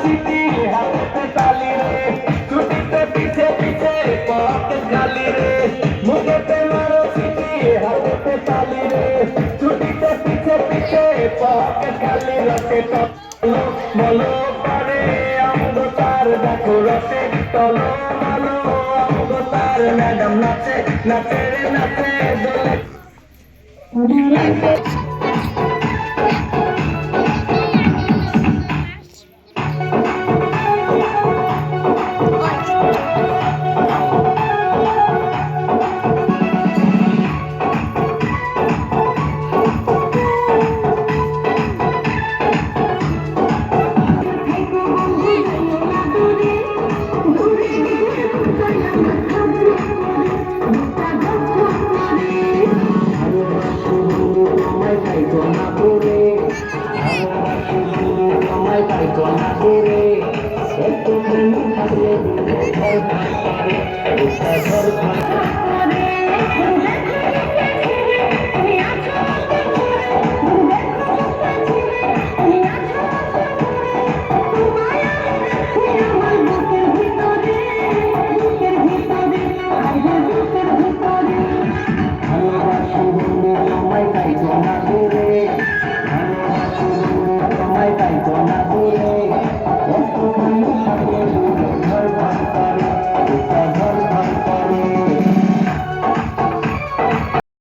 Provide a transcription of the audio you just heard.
city হাতে তালি রে ছুটিতে পিছে পিছে পকেট খালি রে মুখেতে মারো সিটি হাতে তালি রে ছুটিতে পিছে পিছে পকেট খালি রসে টলো মলো পারে আমগো তার দেখো রসে টলো মলো আমগো তার ম্যাডাম নাচে নাচে রে নাচে দোলে